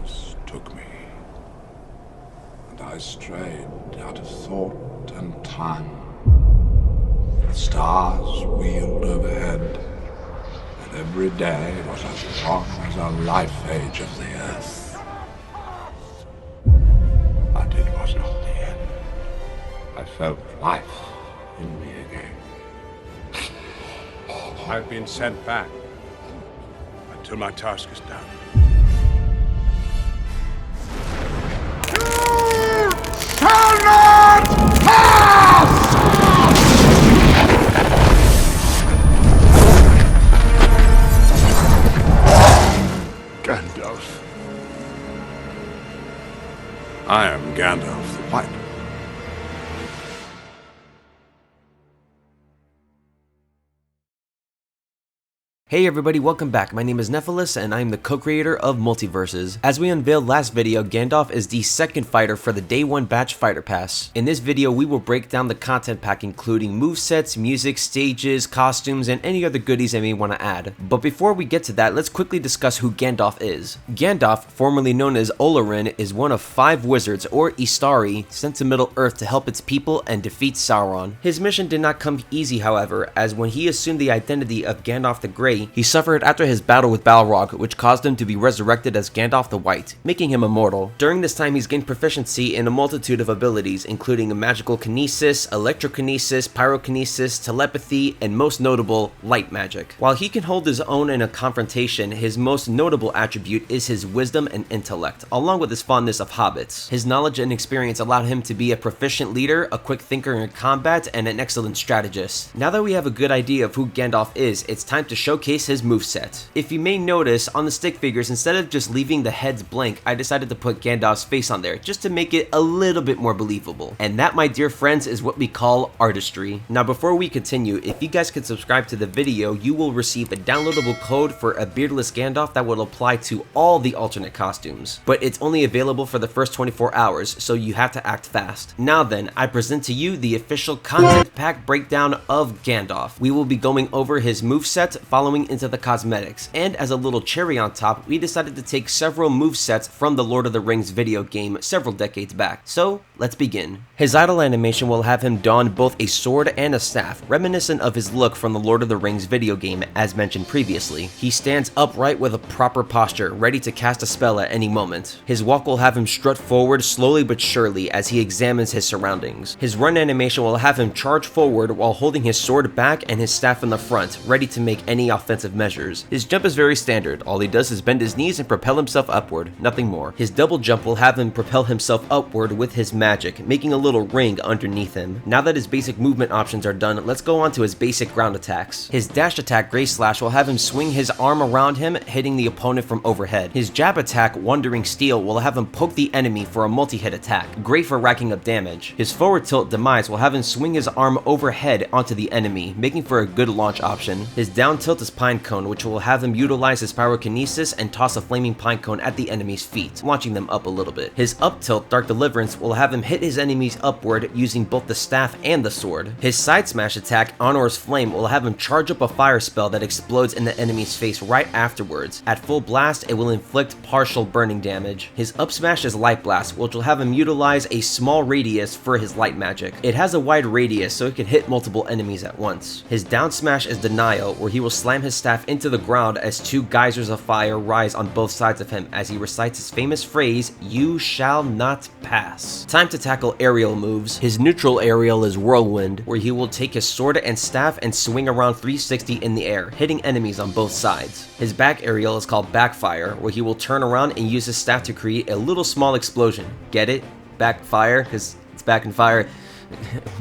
Nephaleus took me, and I strayed out of thought and time. The stars wheeled overhead, and every day was as long as a life age of the earth. But it was not the end. I felt life in me again. I've been sent back until my task is done. Shall not pass! Gandalf. I am Gandalf the White. Hey everybody, welcome back. My name is Nephaleus and I'm the co-creator of Multiversus. As we unveiled last video, Gandalf is the second fighter for the Day 1 Batch FIgher Pass. In this video, we will break down the content pack including movesets, music, stages, costumes, and any other goodies I may want to add. But before we get to that, let's quickly discuss who Gandalf is. Gandalf, formerly known as Olorin, is one of 5 wizards, or Istari, sent to Middle-earth to help its people and defeat Sauron. His mission did not come easy, however, as when he assumed the identity of Gandalf the Grey, he suffered after his battle with Balrog, which caused him to be resurrected as Gandalf the White, making him immortal. During this time, he's gained proficiency in a multitude of abilities, including magical kinesis, electrokinesis, pyrokinesis, telepathy, and most notable, light magic. While he can hold his own in a confrontation, his most notable attribute is his wisdom and intellect, along with his fondness of hobbits. His knowledge and experience allowed him to be a proficient leader, a quick thinker in combat, and an excellent strategist. Now that we have a good idea of who Gandalf is, it's time to showcase his moveset. If you may notice, on the stick figures, instead of just leaving the heads blank, I decided to put Gandalf's face on there, just to make it a little bit more believable. And that, my dear friends, is what we call artistry. Now before we continue, if you guys could subscribe to the video, you will receive a downloadable code for a beardless Gandalf that will apply to all the alternate costumes. But it's only available for the first 24 hours, so you have to act fast. Now then, I present to you the official content pack breakdown of Gandalf. We will be going over his moveset, following into the cosmetics, and as a little cherry on top, we decided to take several movesets from the Lord of the Rings video game several decades back. So let's begin. His idle animation will have him don both a sword and a staff, reminiscent of his look from the Lord of the Rings video game as mentioned previously. He stands upright with a proper posture, ready to cast a spell at any moment. His walk will have him strut forward slowly but surely as he examines his surroundings. His run animation will have him charge forward while holding his sword back and his staff in the front, ready to make any offensive measures. His jump is very standard. All he does is bend his knees and propel himself upward, nothing more. His double jump will have him propel himself upward with his magic, making a little ring underneath him. Now that his basic movement options are done, let's go on to his basic ground attacks. His dash attack, Grey Slash, will have him swing his arm around him, hitting the opponent from overhead. His jab attack, Wandering Steel, will have him poke the enemy for a multi-hit attack, great for racking up damage. His forward tilt, Demise, will have him swing his arm overhead onto the enemy, making for a good launch option. His down tilt is Pine Cone, which will have him utilize his pyrokinesis and toss a flaming pine cone at the enemy's feet, launching them up a little bit. His up tilt, Dark Deliverance, will have him hit his enemies upward using both the staff and the sword. His side smash attack, Honor's Flame, will have him charge up a fire spell that explodes in the enemy's face right afterwards. At full blast, it will inflict partial burning damage. His up smash is Light Blast, which will have him utilize a small radius for his light magic. It has a wide radius, so it can hit multiple enemies at once. His down smash is Denial, where he will slam his staff into the ground as 2 geysers of fire rise on both sides of him as he recites his famous phrase, "You shall not pass." Time to tackle aerial moves. His neutral aerial is Whirlwind, where he will take his sword and staff and swing around 360 in the air, hitting enemies on both sides. His back aerial is called Backfire, where he will turn around and use his staff to create a little small explosion. Get it? Backfire? Because it's back and fire.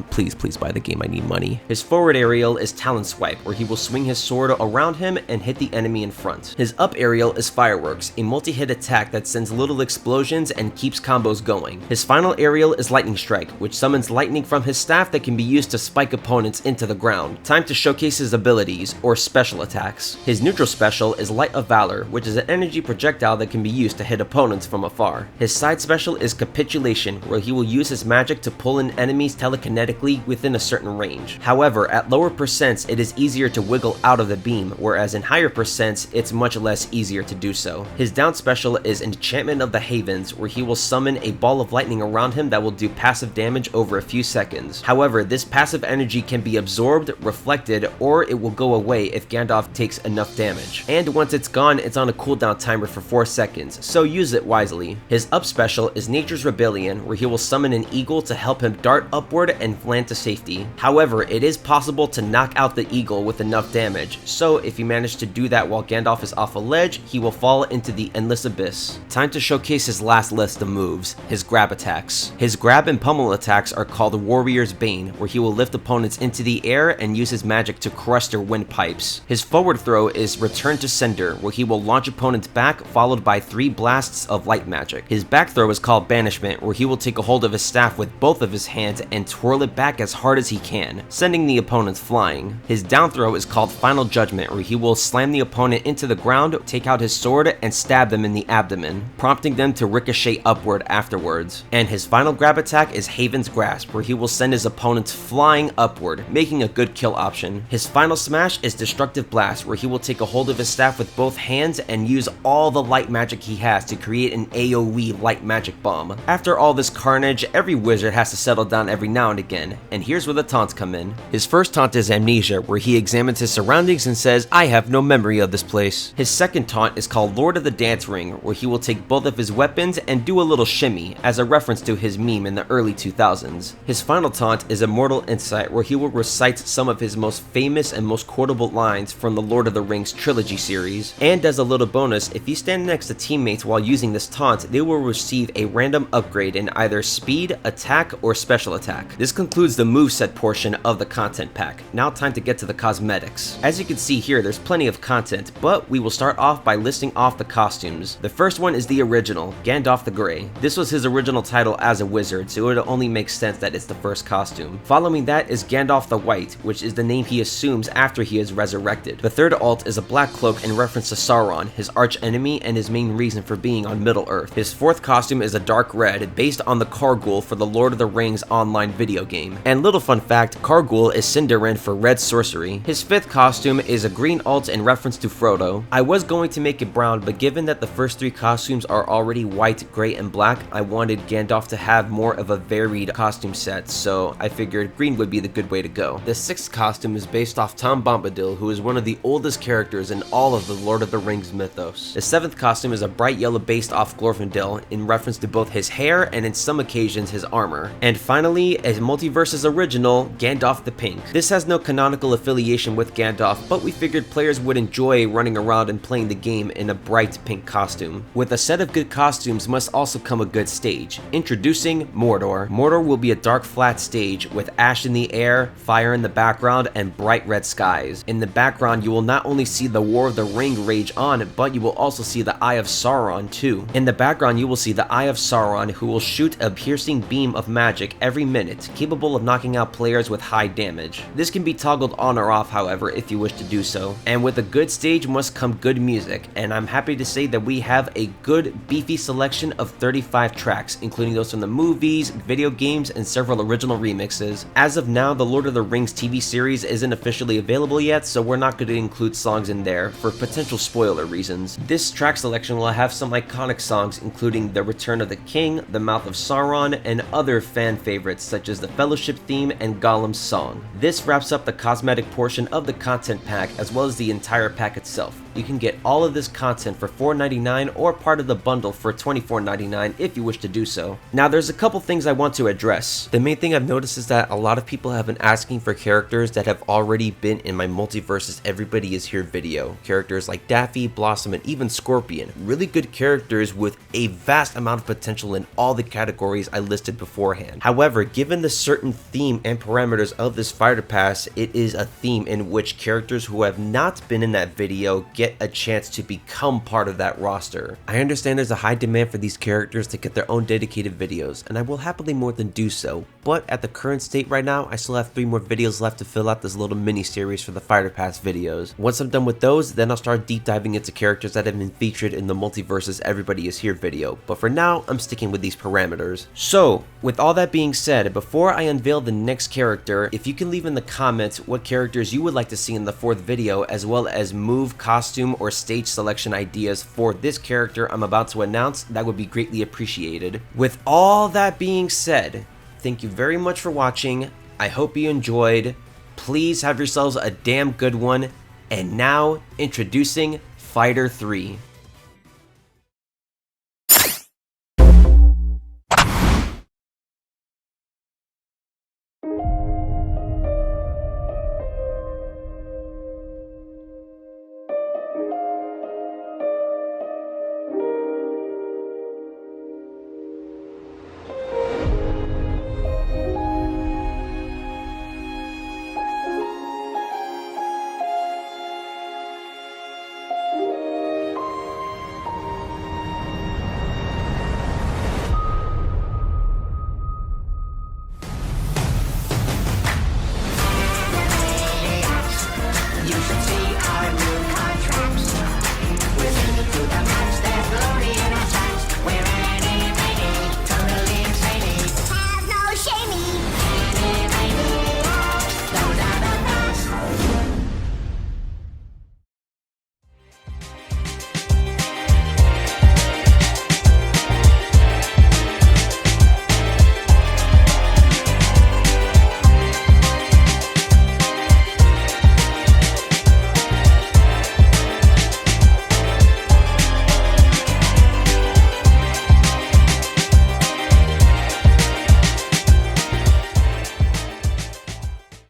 Please buy the game, I need money. His forward aerial is Talon Swipe, where he will swing his sword around him and hit the enemy in front. His up aerial is Fireworks, a multi-hit attack that sends little explosions and keeps combos going. His final aerial is Lightning Strike, which summons lightning from his staff that can be used to spike opponents into the ground. Time to showcase his abilities, or special attacks. His neutral special is Light of Valor, which is an energy projectile that can be used to hit opponents from afar. His side special is Capitulation, where he will use his magic to pull in enemies abilities telekinetically within a certain range. However, at lower percents it is easier to wiggle out of the beam, whereas in higher percents it's much less easier to do so. His down special is Enchantment of the Havens, where he will summon a ball of lightning around him that will do passive damage over a few seconds. However, this passive energy can be absorbed, reflected, or it will go away if Gandalf takes enough damage. And once it's gone, it's on a cooldown timer for 4 seconds, so use it wisely. His up special is Nature's Rebellion, where he will summon an eagle to help him dart upward and land to safety. However, it is possible to knock out the eagle with enough damage, so if you manage to do that while Gandalf is off a ledge, he will fall into the endless abyss. Time to showcase his last list of moves, his grab attacks. His grab and pummel attacks are called Warrior's Bane, where he will lift opponents into the air and use his magic to crush their windpipes. His forward throw is Return to Sender, where he will launch opponents back, followed by 3 blasts of light magic. His back throw is called Banishment, where he will take a hold of his staff with both of his hands and twirl it back as hard as he can, sending the opponents flying. His down throw is called Final Judgment, where he will slam the opponent into the ground, take out his sword, and stab them in the abdomen, prompting them to ricochet upward afterwards. And his final grab attack is Haven's Grasp, where he will send his opponents flying upward, making a good kill option. His final smash is Destructive Blast, where he will take a hold of his staff with both hands and use all the light magic he has to create an AoE light magic bomb. After all this carnage, every wizard has to settle down every now and again, and here's where the taunts come in. His first taunt is Amnesia, where he examines his surroundings and says, "I have no memory of this place." His second taunt is called Lord of the Dance Ring, where he will take both of his weapons and do a little shimmy, as a reference to his meme in the early 2000s. His final taunt is Immortal Insight, where he will recite some of his most famous and most quotable lines from the Lord of the Rings trilogy series. And as a little bonus, if you stand next to teammates while using this taunt, they will receive a random upgrade in either speed, attack, or special attack. This concludes the moveset portion of the content pack. Now time to get to the cosmetics. As you can see here, there's plenty of content, but we will start off by listing off the costumes. The first one is the original, Gandalf the Grey. This was his original title as a wizard, so it would only make sense that it's the first costume. Following that is Gandalf the White, which is the name he assumes after he is resurrected. The third alt is a black cloak in reference to Sauron, his arch enemy and his main reason for being on Middle-earth. His fourth costume is a dark red, based on the Kargul for the Lord of the Rings online video game. And little fun fact, Kargul is Sindarin for red sorcery. His fifth costume is a green alt in reference to Frodo. I was going to make it brown, but given that the first 3 costumes are already white, gray, and black, I wanted Gandalf to have more of a varied costume set, so I figured green would be the good way to go. The sixth costume is based off Tom Bombadil, who is one of the oldest characters in all of the Lord of the Rings mythos. The seventh costume is a bright yellow based off Glorfindel, in reference to both his hair and in some occasions his armor. And finally, a Multiversus original, Gandalf the Pink. This has no canonical affiliation with Gandalf, but we figured players would enjoy running around and playing the game in a bright pink costume. With a set of good costumes must also come a good stage. Introducing Mordor. Mordor will be a dark flat stage with ash in the air, fire in the background, and bright red skies. In the background you will not only see the War of the Ring rage on, but you will also see the Eye of Sauron too. In the background you will see the Eye of Sauron, who will shoot a piercing beam of magic every minute, capable of knocking out players with high damage. This can be toggled on or off, however, if you wish to do so. And with a good stage must come good music, and I'm happy to say that we have a good beefy selection of 35 tracks, including those from the movies, video games, and several original remixes. As of now, the Lord of the Rings TV series isn't officially available yet, so we're not going to include songs in there for potential spoiler reasons. This track selection will have some iconic songs, including The Return of the King, The Mouth of Sauron, and other fan favorites such as the Fellowship theme and Gollum's song. This wraps up the cosmetic portion of the content pack, as well as the entire pack itself. You can get all of this content for $4.99 or part of the bundle for $24.99 if you wish to do so. Now there's a couple things I want to address. The main thing I've noticed is that a lot of people have been asking for characters that have already been in my Multiversus Everybody Is Here video. Characters like Daffy, Blossom, and even Scorpion. Really good characters with a vast amount of potential in all the categories I listed beforehand. However, given the certain theme and parameters of this fighter pass, it is a theme in which characters who have not been in that video get get a chance to become part of that roster. I understand there's a high demand for these characters to get their own dedicated videos, and I will happily more than do so, but at the current state right now, I still have 3 more videos left to fill out this little mini series for the Fighter Pass videos. Once I'm done with those, then I'll start deep diving into characters that have been featured in the Multiversus Everybody Is Here video, but for now, I'm sticking with these parameters. So, with all that being said, before I unveil the next character, if you can leave in the comments what characters you would like to see in the 4th video, as well as move, costume, or stage selection ideas for this character I'm about to announce, that would be greatly appreciated. With all that being said, thank you very much for watching. I hope you enjoyed. Please have yourselves a damn good one. And now, introducing Fighter 3.